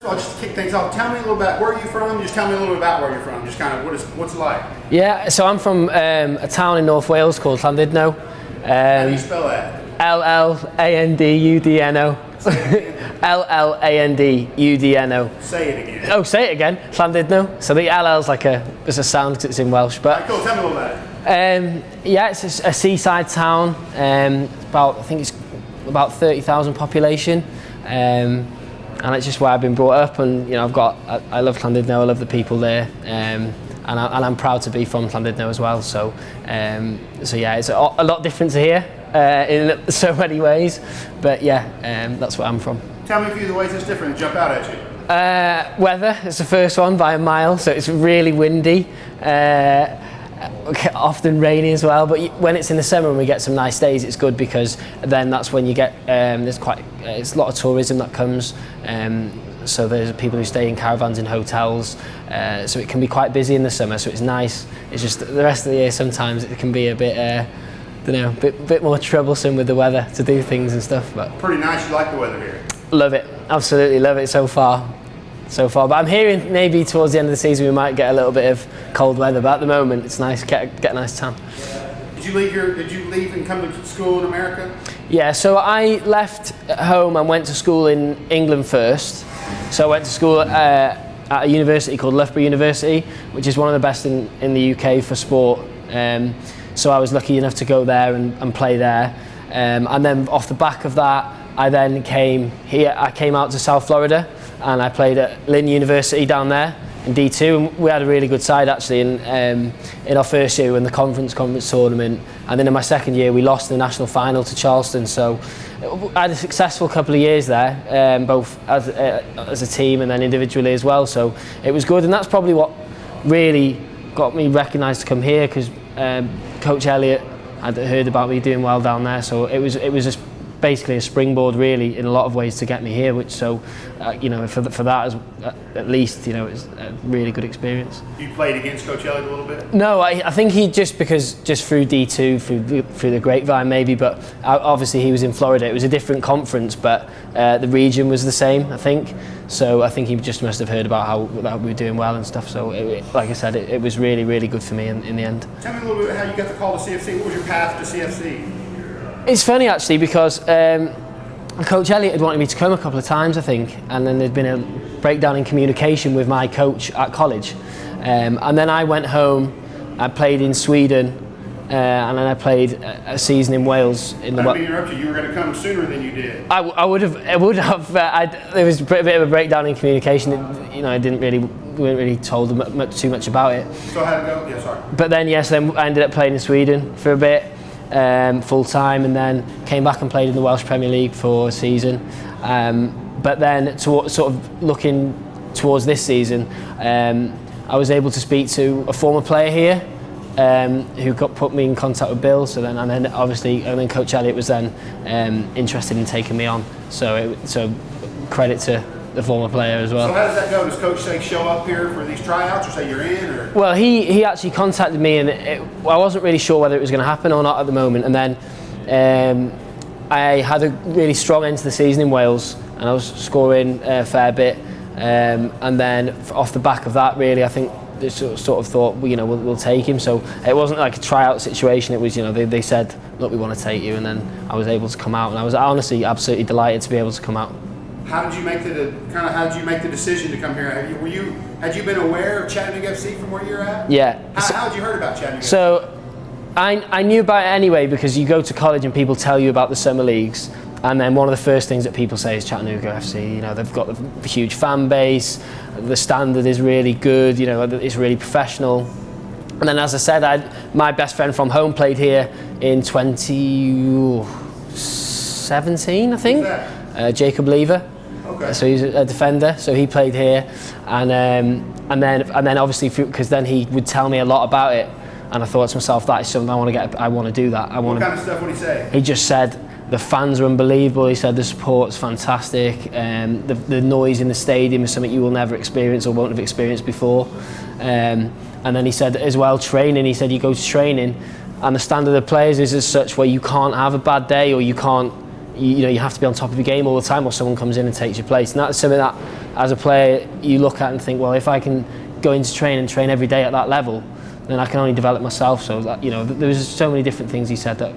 I'll just kick things off. Tell me a little bit, where are you from? Just tell me a little bit about where you're from. Just kind of what's it like? Yeah, so I'm from a town in North Wales called Llandudno. How do you spell that? Llandudno. Llandudno. Say it again. Oh, say it again. Llandudno. So the LL's like it's a sound because it's in Welsh. But right, cool. Tell me a little about it. Yeah, it's a seaside town. I think it's about 30,000 population. And it's just where I've been brought up, and I love Llandudno, I love the people there, and I'm proud to be from Llandudno as well. So yeah, it's a lot different to here in so many ways, but yeah, that's where I'm from. Tell me a few of the ways it's different. Jump out at you. Weather is the first one by a mile, so it's really windy. Often rainy as well, but when it's in the summer and we get some nice days, it's good because then that's when you get it's a lot of tourism that comes, so there's people who stay in caravans in hotels, so it can be quite busy in the summer, so it's nice. It's just the rest of the year sometimes it can be a bit bit more troublesome with the weather to do things and stuff. But pretty nice. You like the weather here? Love it, absolutely love it so far. But I'm hearing maybe towards the end of the season we might get a little bit of cold weather, but at the moment it's nice, get a nice tan. Did you leave and come to school in America? Yeah, so I left home and went to school in England first. So I went to school at a university called Loughborough University, which is one of the best in the UK for sport. So I was lucky enough to go there and play there. And then off the back of that, I then came here. I came out to South Florida and I played at Lynn University down there in D2, and we had a really good side actually in our first year. We won the conference tournament, and then in my second year we lost the national final to Charleston. So I had a successful couple of years there, both as a team and then individually as well. So it was good, and that's probably what really got me recognised to come here, because Coach Elliott had heard about me doing well down there. So it was just basically a springboard really in a lot of ways to get me here, which for that at least it's a really good experience. You played against Coach Elliott a little bit? No, I think he just through D2 through the grapevine maybe, but obviously he was in Florida. It was a different conference, but the region was the same, I think. So I think he just must have heard about how we were doing well and stuff. So like I said, it was really, really good for me in the end. Tell me a little bit how you got the call to CFC. What was your path to CFC? It's funny actually, because Coach Elliott had wanted me to come a couple of times, I think, and then there'd been a breakdown in communication with my coach at college, and then I went home. I played in Sweden, and then I played a season in Wales. In the I didn't interrupt you. You were going to come sooner than you did. I would have. There was a bit of a breakdown in communication. We weren't really told too much about it. So how did it go? Yeah, sorry. But then then I ended up playing in Sweden for a bit. Full time, and then came back and played in the Welsh Premier League for a season. But then sort of looking towards this season, I was able to speak to a former player here who put me in contact with Bill. So then obviously Coach Elliott was then interested in taking me on. So credit to the former player as well. So how does that go? Does Coach say show up here for these tryouts, or say you're in? Or? Well, he actually contacted me, and I wasn't really sure whether it was going to happen or not at the moment. And then I had a really strong end to the season in Wales, and I was scoring a fair bit. And then off the back of that, really, I think they sort of thought, we'll take him. So it wasn't like a tryout situation. It was, they said, look, we want to take you, and then I was able to come out, and I was honestly absolutely delighted to be able to come out. How did you make the decision to come here? Had you been aware of Chattanooga FC from where you're at? Yeah. How had you heard about Chattanooga? So I knew about it anyway, because you go to college and people tell you about the summer leagues, and then one of the first things that people say is Chattanooga FC. They've got a huge fan base, the standard is really good, it's really professional. And then, as I said, my best friend from home played here in 2017, I think. Who's that? Jacob Lever. Okay. So he's a defender, so he played here, and then obviously because then he would tell me a lot about it, and I thought to myself, that is something I want to get. I want to do that. What kind of stuff would he say? He just said the fans are unbelievable. He said the support's fantastic. The noise in the stadium is something you will never experience or won't have experienced before. And then he said as well, training. He said you go to training, and the standard of players is as such where you can't have a bad day, or you can't you have to be on top of your game all the time, or someone comes in and takes your place. And that's something that, as a player, you look at and think, well, if I can go into train and train every day at that level, then I can only develop myself. So that, there was so many different things he said that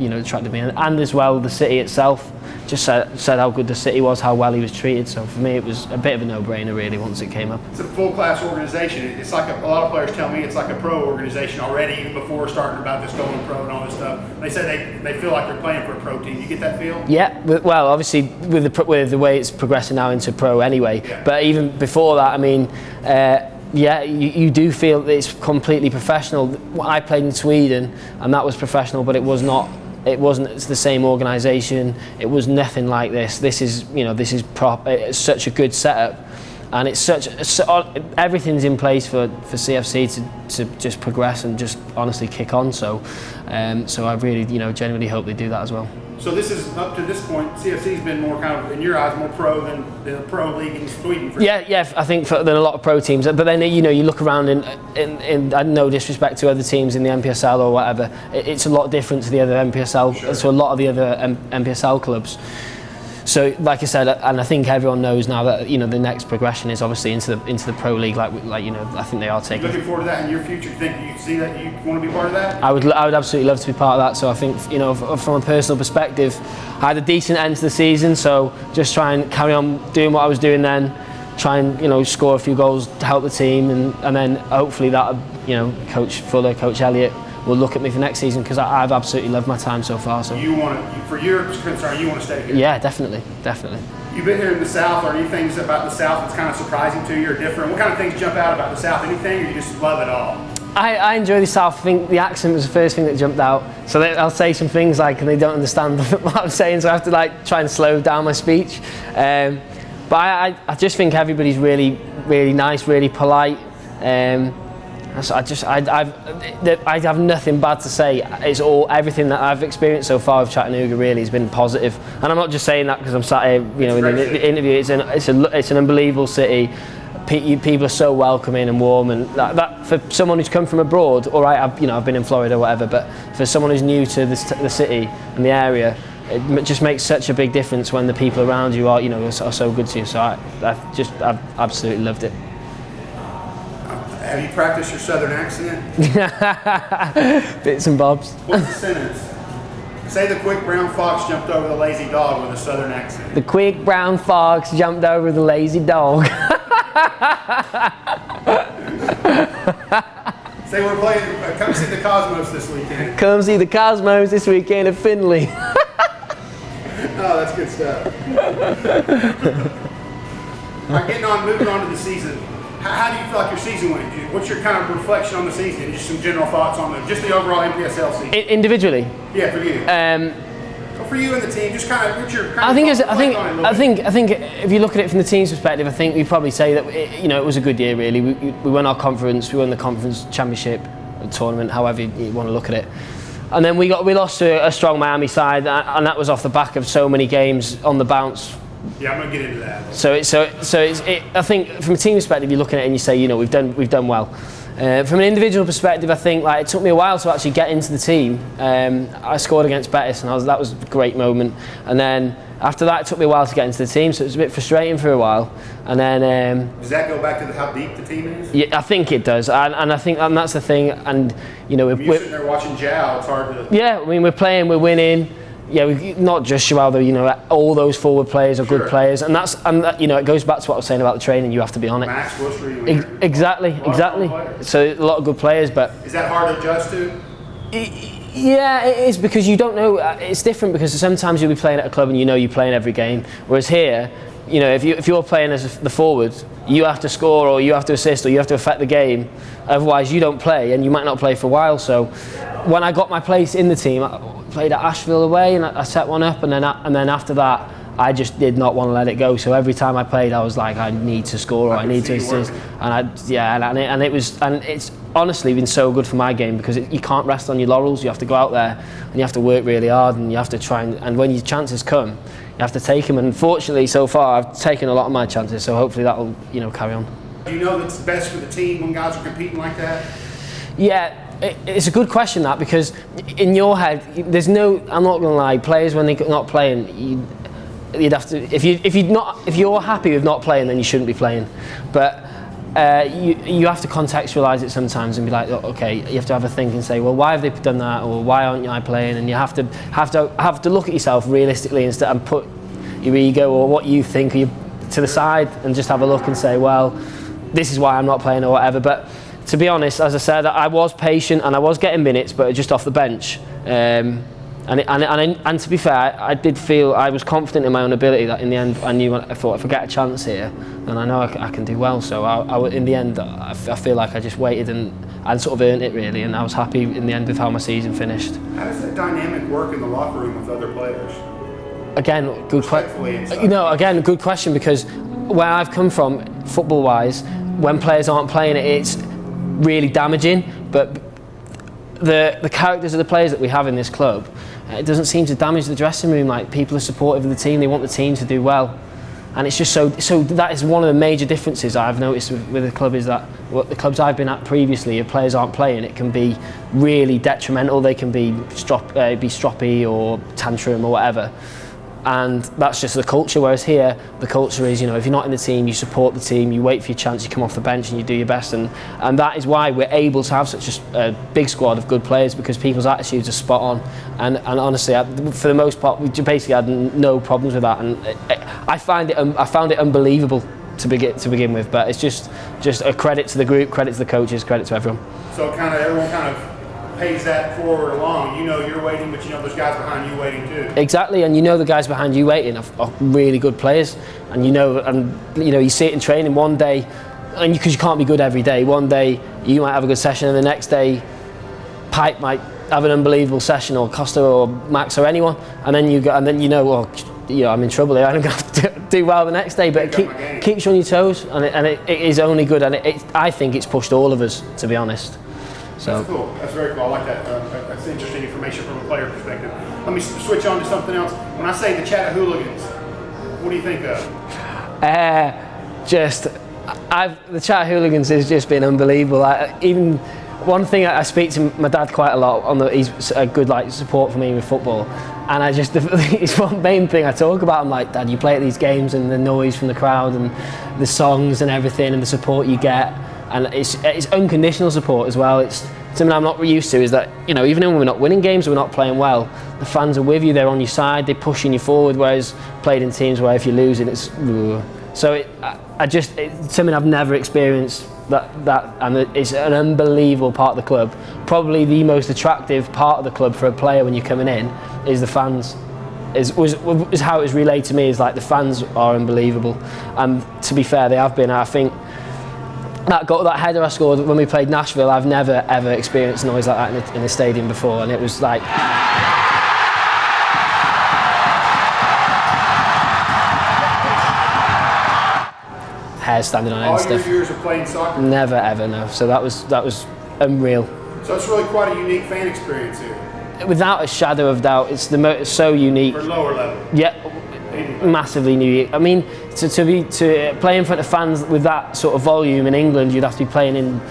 attracted me, and as well the city itself just said how good the city was, how well he was treated. So for me, it was a bit of a no-brainer really once it came up. It's a full-class organization. It's like a lot of players tell me it's like a pro organization already, even before starting about this going pro and all this stuff. They say they feel like they're playing for a pro team. You get that feel? Yeah. Well, obviously with the way it's progressing now into pro anyway. Yeah. But even before that, I mean. Yeah, you do feel that it's completely professional. I played in Sweden, and that was professional, but it wasn't. It's the same organisation. It was nothing like this. This is proper. It's such a good setup, and it's everything's in place for CFC to just progress and just honestly kick on. So I really genuinely hope they do that as well. So this is, up to this point, CFC's been more kind of, in your eyes, more pro than the pro league in Sweden. Yeah, I think than a lot of pro teams. But then you look around in no disrespect to other teams in the NPSL or whatever, it's a lot different to the other NPSL, Sure. to a lot of the other NPSL clubs. So, like I said, and I think everyone knows now that the next progression is obviously into the pro league. I think they are taking. Looking forward to that in your future. You think you see that you want to be part of that? I would absolutely love to be part of that. So I think from a personal perspective, I had a decent end to the season. So just try and carry on doing what I was doing then. Try and score a few goals to help the team, and then hopefully that Coach Fuller, Coach Elliott will look at me for next season, because I've absolutely loved my time so far. So for your concern, you want to stay here? Yeah, definitely. You've been here in the South. Are any things about the South that's kind of surprising to you or different? What kind of things jump out about the South? Anything, or you just love it all? I enjoy the South. I think the accent was the first thing that jumped out. So I'll say some things and they don't understand what I'm saying, so I have to try and slow down my speech. But I just think everybody's really, really nice, really polite. I have nothing bad to say. It's everything that I've experienced so far with Chattanooga really has been positive. And I'm not just saying that because I'm sat here, in the interview. It's an unbelievable city. People are so welcoming and warm, and that for someone who's come from abroad. All right, I've been in Florida or whatever, but for someone who's new to the city and the area, it just makes such a big difference when the people around you are so good to you. So I've absolutely loved it. Have you practiced your Southern accent? Bits and bobs. What's the sentence? Say the quick brown fox jumped over the lazy dog with a Southern accent. The quick brown fox jumped over the lazy dog. Say we're playing, come see the Cosmos this weekend. Come see the Cosmos this weekend at Findlay. Oh, that's good stuff. All right, moving on to the season. How do you feel like your season went? What's your kind of reflection on the season? Just some general thoughts on just the overall NPSL season. Individually? Yeah, for you. For you and the team, just kind of what's your. I think if you look at it from the team's perspective, I think we'd probably say that it was a good year really. We won our conference, we won the conference championship tournament, however you want to look at it. And then we lost to a strong Miami side, and that was off the back of so many games on the bounce. Yeah, I'm gonna get into that. I think from a team perspective, you look at it and you say, we've done well. From an individual perspective, I think it took me a while to actually get into the team. I scored against Betis, and that was a great moment. And then after that, it took me a while to get into the team, so it was a bit frustrating for a while. And then does that go back to how deep the team is? Yeah, I think it does, and I think that's the thing. And we're sitting there watching Jow. It's hard to. Yeah, I mean we're playing, we're winning. Yeah, not just Joao though. All those forward players are good players, and it goes back to what I was saying about the training. You have to be on it. Max Bushry, exactly. So a lot of good players, but is that hard to adjust to? Yeah, it is, because you don't know. It's different because sometimes you'll be playing at a club and you're playing every game, whereas here, if you're playing as the forward, you have to score or you have to assist or you have to affect the game. Otherwise, you don't play, and you might not play for a while. So, when I got my place in the team, I played at Asheville away, and I set one up, and then after that, I just did not want to let it go. So every time I played, I was like, I need to score or I need to assist, and it's honestly been so good for my game, because you can't rest on your laurels. You have to go out there and you have to work really hard, and you have to try and when your chances come, you have to take them. And fortunately, so far, I've taken a lot of my chances. So hopefully that will carry on. Do you know that's best for the team when guys are competing like that? Yeah, it's a good question, that, because in your head, there's no. I'm not going to lie. Players, when they're not playing, you'd have to. If you're happy with not playing, then you shouldn't be playing. But you have to contextualise it sometimes and be like, oh, okay, you have to have a think and say, well, why have they done that, or why aren't I playing? And you have to look at yourself realistically instead, and put your ego or what you think to the side, and just have a look and say, well, this is why I'm not playing or whatever. But to be honest, as I said, I was patient and I was getting minutes, but just off the bench. And to be fair, I did feel I was confident in my own ability, that in the end I thought if I get a chance here, then I know I can do well. So in the end, I feel like I just waited and sort of earned it, really, and I was happy in the end with how my season finished. How does that dynamic work in the locker room with other players? Again, good question. Again, good question, because where I've come from, football-wise, when players aren't playing, it's really damaging. But the characters of the players that we have in this club, it doesn't seem to damage the dressing room. Like, people are supportive of the team, they want the team to do well, and it's just so that is one of the major differences I've noticed with the club, is that what the clubs I've been at previously, if players aren't playing, it can be really detrimental. They can be stroppy or tantrum or whatever. And that's just the culture. Whereas here, the culture is, if you're not in the team, you support the team, you wait for your chance, you come off the bench and you do your best. And that is why we're able to have such a big squad of good players, because people's attitudes are spot on. And honestly, for the most part, we basically had no problems with that. And I found it unbelievable to begin with. But it's just a credit to the group, credit to the coaches, credit to everyone. So everyone kind of pays that forward along. You're waiting, but there's guys behind you waiting too. Exactly, and the guys behind you waiting are really good players, and you see it in training. One day, and because you can't be good every day, one day you might have a good session, and the next day Pipe might have an unbelievable session, or Costa or Max or anyone, and then I'm in trouble here. I'm going to have to do well the next day. But it keeps you on your toes, and it is only good, and I think it's pushed all of us, to be honest. So. That's cool. That's very cool. I like that. That's interesting information from a player perspective. Let me switch on to something else. When I say the Chattahooligans, what do you think of? The Chattahooligans has just been unbelievable. Even one thing, I speak to my dad quite a lot. He's a good support for me with football, and it's one main thing I talk about. I'm like, Dad, you play at these games, and the noise from the crowd, and the songs and everything, and the support you get. And it's unconditional support as well. It's something I'm not used to, is that, even when we're not winning games, we're not playing well, the fans are with you, they're on your side, they're pushing you forward, whereas played in teams where if you're losing, it's... So it's something I've never experienced, that and it's an unbelievable part of the club. Probably the most attractive part of the club for a player when you're coming in is the fans. Is how it was relayed to me, is like the fans are unbelievable. And to be fair, they have been. I think that header I scored when we played Nashville, I've never ever experienced noise like that in the stadium before, and it was like... hair standing on end all stuff. All your years of playing soccer? Never ever, no. So that was unreal. So it's really quite a unique fan experience here. Without a shadow of doubt, it's so unique. For lower level? Yeah, massively unique. I mean, to play in front of fans with that sort of volume in England, you'd have to be playing in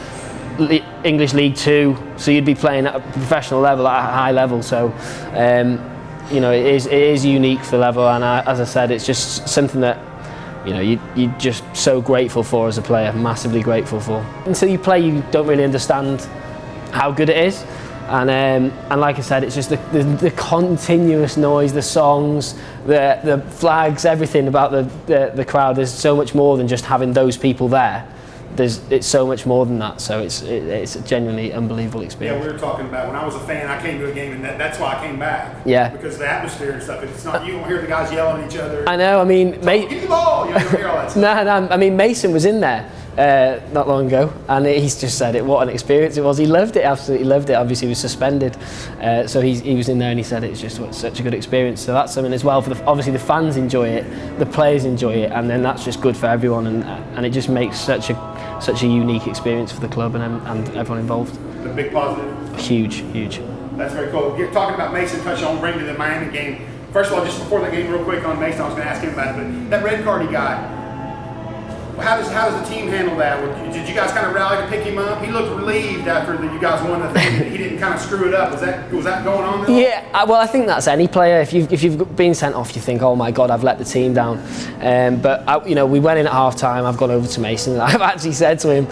English League 2, so you'd be playing at a professional level, at a high level. So, it is unique for the level, and as I said, it's just something that you're just so grateful for as a player, massively grateful for. Until you play, you don't really understand how good it is. And like I said, it's just the continuous noise, the songs, the flags, everything about the crowd. There's so much more than just having those people there. It's so much more than that. So it's a genuinely unbelievable experience. Yeah, we were talking about when I was a fan, I came to a game, and that's why I came back. Yeah. Because of the atmosphere and stuff. It's not, you don't hear the guys yelling at each other. I know. I mean, give me the ball. You don't hear all that stuff. No. I mean, Mason was in there not long ago, and he's just said what an experience it was. He loved it, absolutely loved it. Obviously, he was suspended, so he was in there, and he said it's just such a good experience. So that's something as well. Obviously, the fans enjoy it, the players enjoy it, and then that's just good for everyone, and it just makes such a unique experience for the club and everyone involved. A big positive. Huge. That's very cool. You're talking about Mason, touching on bring to the Miami game. First of all, just before that game, real quick on Mason, I was going to ask him about it, but that red card he got, How does the team handle that? Did you guys kind of rally to pick him up? He looked relieved after you guys won the thing. He didn't kind of screw it up. Was that going on there? Yeah, well, I think that's any player. If you've been sent off, you think, oh my God, I've let the team down. But we went in at half time. I've gone over to Mason and I've actually said to him,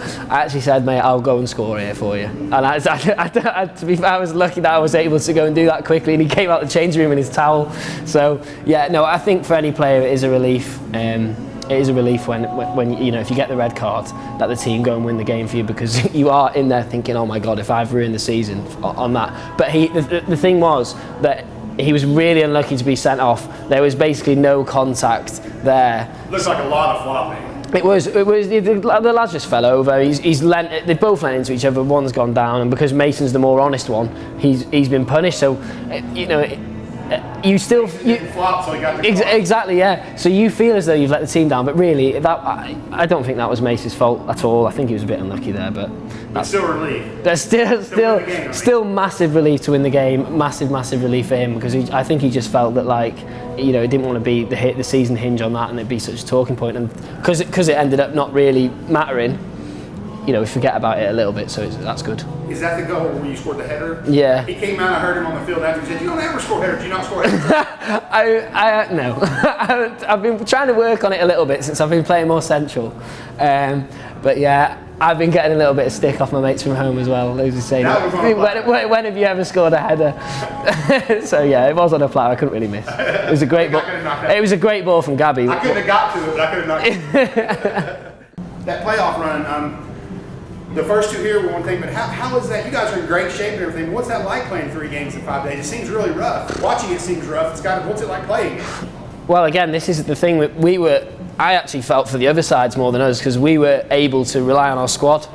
mate, I'll go and score here for you. And to be fair, I was lucky that I was able to go and do that quickly. And he came out the changing room in his towel. So yeah, no, I think for any player it is a relief. It is a relief when if you get the red card, that the team go and win the game for you, because you are in there thinking, oh my God, if I've ruined the season on that. But the thing was that he was really unlucky to be sent off. There was basically no contact there. Looks like a lot of flopping. It was the lads just fell over. They both leant into each other. One's gone down, and because Mason's the more honest one, he's been punished. So you flop, so he got the exactly, yeah. So you feel as though you've let the team down, but really, I don't think that was Mace's fault at all. I think he was a bit unlucky there, but that's still a relief. There's still massive relief to win the game. Massive relief for him, because I think he just felt that he didn't want to be the season hinge on that, and it'd be such a talking point, and because it ended up not really mattering. We forget about it a little bit, so that's good. Is that the goal where you scored the header? Yeah. He came out, I heard him on the field after, he said, you don't ever score headers, do you not score headers? No. I've been trying to work on it a little bit since I've been playing more central. But yeah, I've been getting a little bit of stick off my mates from home as well. They just saying, when have you ever scored a header? So yeah, it was on a platter, I couldn't really miss. It was a great ball. It was a great ball from Gabby. I couldn't have got to it, but I could have knocked it. That playoff run, the first two here were one thing, but how is that? You guys are in great shape and everything. What's that like playing 3 games in 5 days? It seems really rough. Watching it seems rough. What's it like playing? Well, again, this is the thing that I actually felt for the other sides more than us, because we were able to rely on our squad.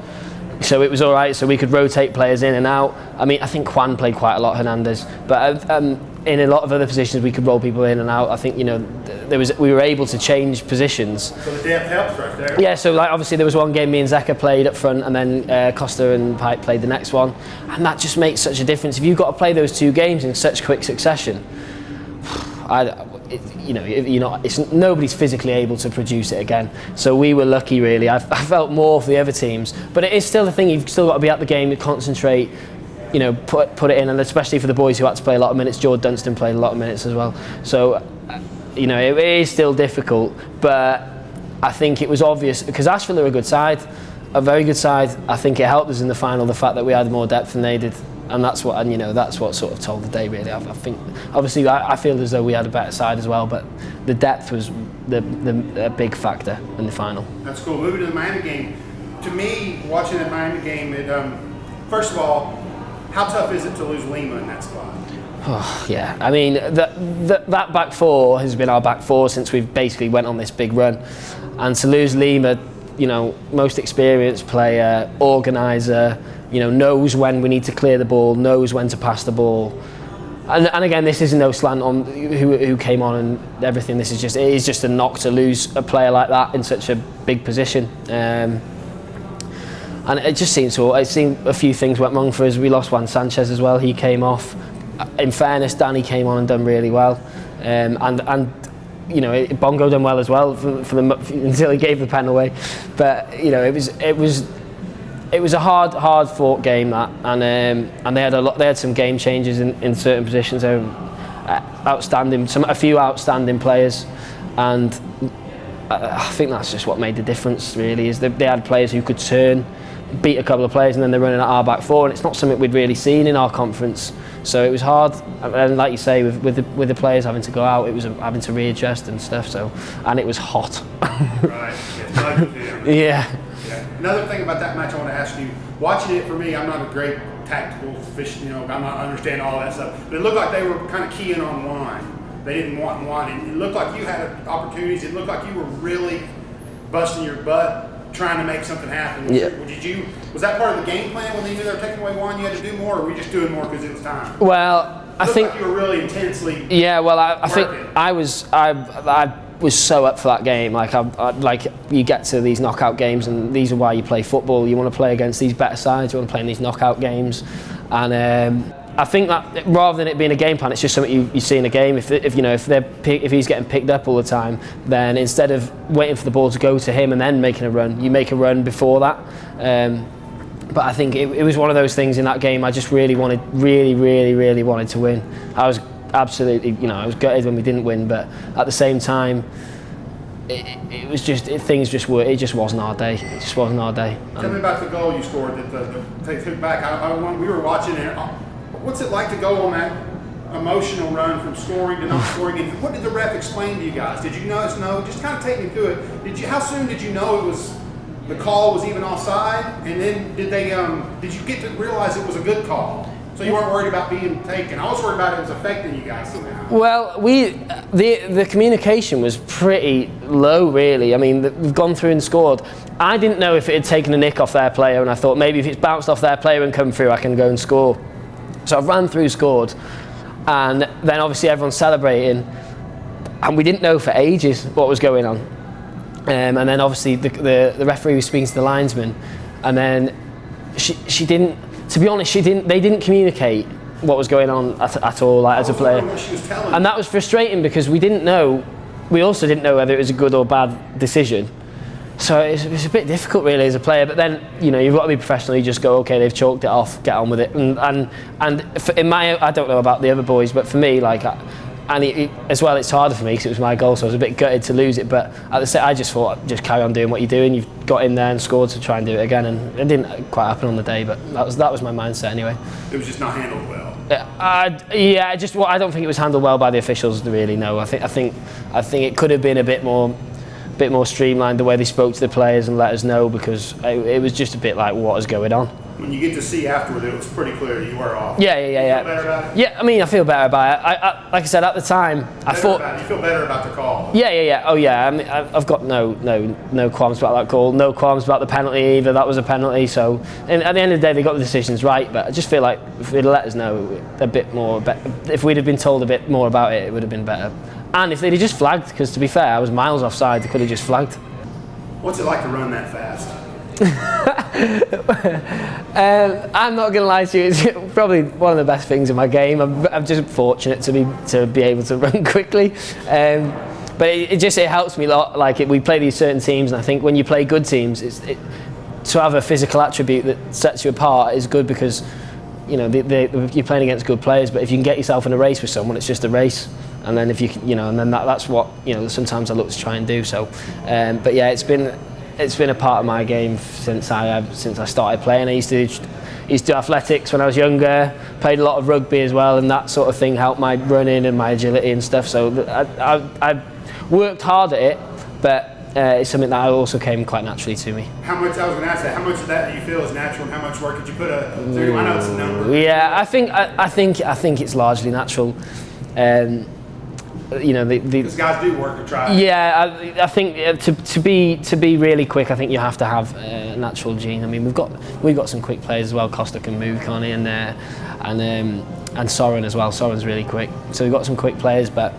So it was all right. So we could rotate players in and out. I mean, I think Juan played quite a lot, Hernandez, but in a lot of other positions we could roll people in and out. I think we were able to change positions. So the depth helps right there. Yeah. So obviously there was one game me and Zeka played up front, and then Costa and Pike played the next one, and that just makes such a difference. If you've got to play those 2 games in such quick succession, nobody's physically able to produce it again. So we were lucky, really. I felt more for the other teams, but it is still the thing. You've still got to be at the game, concentrate, put it in, and especially for the boys who had to play a lot of minutes. George Dunstan played a lot of minutes as well. So it is still difficult, but I think it was obvious, because Asheville are a good side, a very good side. I think it helped us in the final, the fact that we had more depth than they did. And that's what sort of told the day, really. I think, obviously, I feel as though we had a better side as well, but the depth was the big factor in the final. That's cool. Moving to the Miami game, to me, watching that Miami game, first of all, how tough is it to lose Lima in that spot? Oh, yeah. I mean, that back 4 has been our back 4 since we've basically went on this big run, and to lose Lima, most experienced player, organiser. Knows when we need to clear the ball, knows when to pass the ball. And again, this isn't no slant on who came on and everything. It is just a knock to lose a player like that in such a big position. And it just seemed a few things went wrong for us. We lost Juan Sanchez as well. He came off. In fairness, Danny came on and done really well. Bongo done well as well until he gave the pen away. But it was a hard fought game, that, and they had some game changers in certain positions. A few outstanding players, and I think that's just what made the difference. Really, is they had players who could turn, beat a couple of players, and then they're running at our back 4, and it's not something we'd really seen in our conference. So it was hard, and like you say, with the players having to go out, it was having to readjust and stuff. And it was hot. Right. Yeah. Another thing about that match I want to ask you, watching it, for me, I'm not a great tactical fish, I'm not understanding all that stuff, but it looked like they were kind of keying on Juan. They didn't want Juan. It looked like you had opportunities. It looked like you were really busting your butt trying to make something happen. Yeah. Was that part of the game plan when they knew they were taking away Juan? You had to do more, or were you just doing more because it was time? Well, I think like you were really intensely. Yeah. Well, I think I was so up for that game. Like you get to these knockout games, and these are why you play football. You want to play against these better sides. You want to play in these knockout games, and I think that rather than it being a game plan, it's just something you see in a game. If he's getting picked up all the time, then instead of waiting for the ball to go to him and then making a run, you make a run before that. But I think it was one of those things in that game. I just really wanted to win. I was absolutely, I was gutted when we didn't win, but at the same time, it was just things just were. It just wasn't our day. It just wasn't our day. Tell me about the goal you scored that they took back. We were watching it. What's it like to go on that emotional run from scoring to not scoring? And what did the ref explain to you guys? Did you notice? No, just kind of take me through it. How soon did you know it was the call was even offside? And then did you get to realize it was a good call? So you weren't worried about being taken. I was worried about it was affecting you guys somehow. Well, the communication was pretty low, really. I mean, we've gone through and scored. I didn't know if it had taken a nick off their player, and I thought maybe if it's bounced off their player and come through, I can go and score. So I ran through, scored, and then obviously everyone's celebrating, and we didn't know for ages what was going on. And then obviously the referee was speaking to the linesman, and then she didn't. To be honest, they didn't communicate what was going on at all, like, as a player. And that was frustrating because we didn't know. We also didn't know whether it was a good or bad decision. So it's a bit difficult, really, as a player. But then, you've got to be professional. You just go, okay, they've chalked it off, get on with it. And in my, I don't know about the other boys, but for me, like, as well, it's harder for me because it was my goal, so I was a bit gutted to lose it. But at the same, I just thought, just carry on doing what you're doing. You've got in there and scored to try and do it again, and it didn't quite happen on the day. But that was my mindset anyway. It was just not handled well. I don't think it was handled well by the officials. Really, no. I think it could have been a bit more streamlined the way they spoke to the players and let us know, because it was just a bit like, what is going on? When you get to see afterward, it was pretty clear you were off. Yeah. You feel better about it? Yeah, I mean, I feel better about it. I like I said at the time, I thought. You feel better about the call? Yeah. Oh yeah. I mean, I've got no qualms about that call. No qualms about the penalty either. That was a penalty. So, and at the end of the day, they got the decisions right. But I just feel like if they'd let us know a bit more, if we'd have been told a bit more about it, it would have been better. And if they'd have just flagged, because to be fair, I was miles offside. They could have just flagged. What's it like to run that fast? I'm not going to lie to you. It's probably one of the best things in my game. I'm just fortunate to be able to run quickly. But it helps me a lot. Like, we play these certain teams, and I think when you play good teams, to have a physical attribute that sets you apart is good, because you're playing against good players. But if you can get yourself in a race with someone, it's just a race. And then if you and then that's what sometimes I look to try and do. So, but yeah, it's been a part of my game since I started playing. I used to do athletics when I was younger. Played a lot of rugby as well, and that sort of thing helped my running and my agility and stuff. So I worked hard at it, but it's something that also came quite naturally to me. How much of that do you feel is natural, and how much work did you put through? I know it's a number. Yeah, I think it's largely natural. These guys do work to try. Yeah, I think to be really quick, I think you have to have a natural gene. I mean, we've got some quick players as well. Costa can move, can't he? And Soren as well. Soren's really quick. So we've got some quick players, but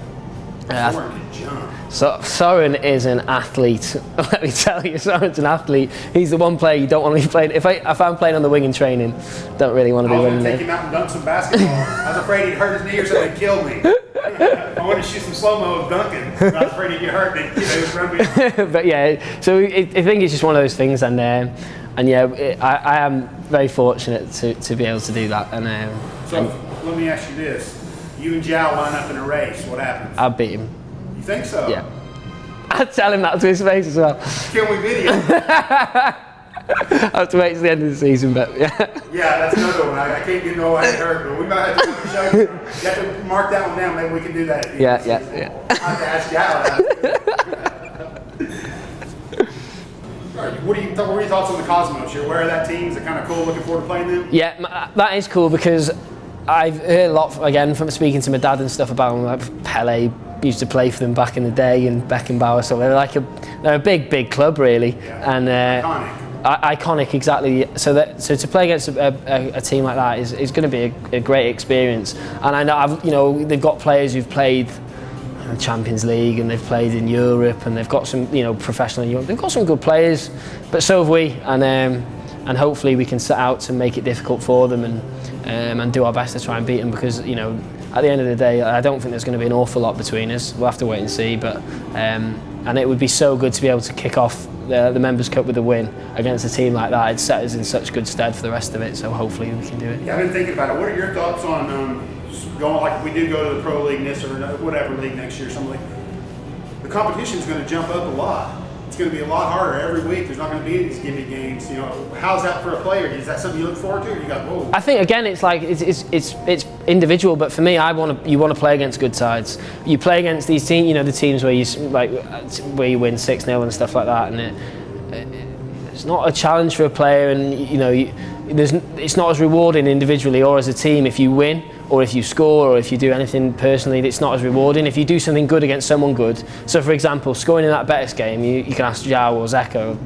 Soren can jump. So Soren is an athlete. Let me tell you, Soren's an athlete. He's the one player you don't want to be playing. If I'm playing on the wing in training, don't really want to be running there. I was going to take him out and dunk some basketball. I was afraid he'd hurt his knee or something and kill me. I wanted to shoot some slow-mo of dunking. I was afraid he'd get hurt and he was running. But yeah, so I think it's just one of those things, and yeah, I am very fortunate to be able to do that. So let me ask you this: you and Jao line up in a race. What happens? I'll beat him. You think so? Yeah. I'd tell him that to his face as well. Can we video? I have to wait till the end of the season, but yeah. Yeah, that's another one. I can't get no way hurt, but we might have to show you. You have to mark that one down. Maybe we can do that. Yeah. I have to ask Jao. What are your thoughts on the Cosmos? You're aware of that team? Is it kind of cool? Looking forward to playing them? Yeah, that is cool, because I've heard a lot, again, from speaking to my dad and stuff about them. Like Pele used to play for them back in the day, and Beckenbauer. So they're a big club, really. Yeah. And iconic, exactly. So to play against a team like that is going to be a great experience. And I know they've got players who've played in the Champions League, and they've played in Europe, and they've got some professional in Europe. They've got some good players, but so have we. And hopefully we can set out to make it difficult for them. And and do our best to try and beat them, because you know, at the end of the day, I don't think there's going to be an awful lot between us. We'll have to wait and see, but and it would be so good to be able to kick off the Members' Cup with a win against a team like that. It'd set us in such good stead for the rest of it, so hopefully we can do it. Yeah, I've been thinking about it. What are your thoughts on going, like if we do go to the Pro League this or whatever league next year, something like, the competition's going to jump up a lot. It's going to be a lot harder every week. There's not going to be these gimme games. You know, how's that for a player? Is that something you look forward to? Or you got, whoa. I think again, it's like it's individual, but for me, you want to play against good sides. You play against these teams, you know, the teams where you win 6-0 and stuff like that, and it's not a challenge for a player, and you know, it's not as rewarding individually or as a team if you win, or if you score, or if you do anything personally. It's not as rewarding. If you do something good against someone good, so for example, scoring in that Betis game, you can ask João or Zeko,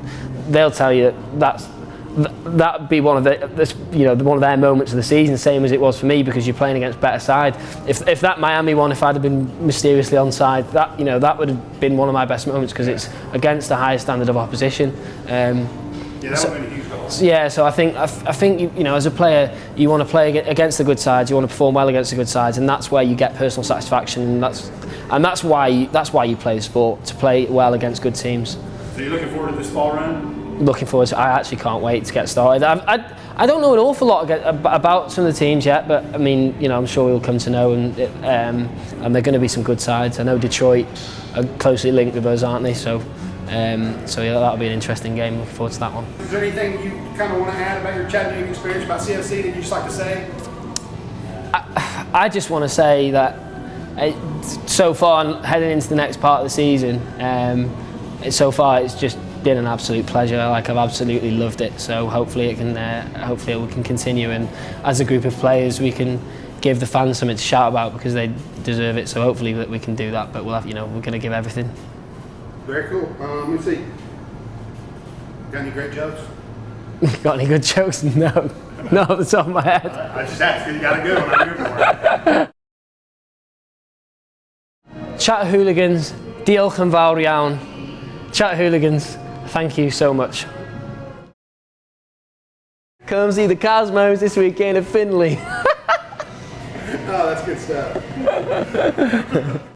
they'll tell you that'd be one of their moments of the season, same as it was for me, because you're playing against better side. If that Miami one, if I'd have been mysteriously onside, that would have been one of my best moments, because it's against the highest standard of opposition. Yeah, that would have been a huge goal. Yeah, so I think you know, as a player, you want to play against the good sides, you want to perform well against the good sides, and that's where you get personal satisfaction. And that's why you play the sport, to play well against good teams. So you're looking forward to this fall run? Looking forward to. I actually can't wait to get started. I don't know an awful lot about some of the teams yet, but I mean, you know, I'm sure we'll come to know, and they're going to be some good sides. I know Detroit are closely linked with us, aren't they? So yeah, that'll be an interesting game. Looking forward to that one. Is there anything you kind of want to add about your Chattanooga experience, about CFC, that you just like to say? I just want to say that so far, heading into the next part of the season, so far it's just been an absolute pleasure. Like, I've absolutely loved it. So hopefully we can continue, and as a group of players, we can give the fans something to shout about, because they deserve it. So hopefully that we can do that. But we'll have, you know, we're going to give everything. Very cool. Let me see. Got any great jokes? Got any good jokes? No. Not off the top of my head. I just asked because you got a good one. I'm here for it. Chattahooligans, diolch yn fawr iawn. Chattahooligans, thank you so much. Come see the Cosmos this weekend at Finley. Oh, that's good stuff.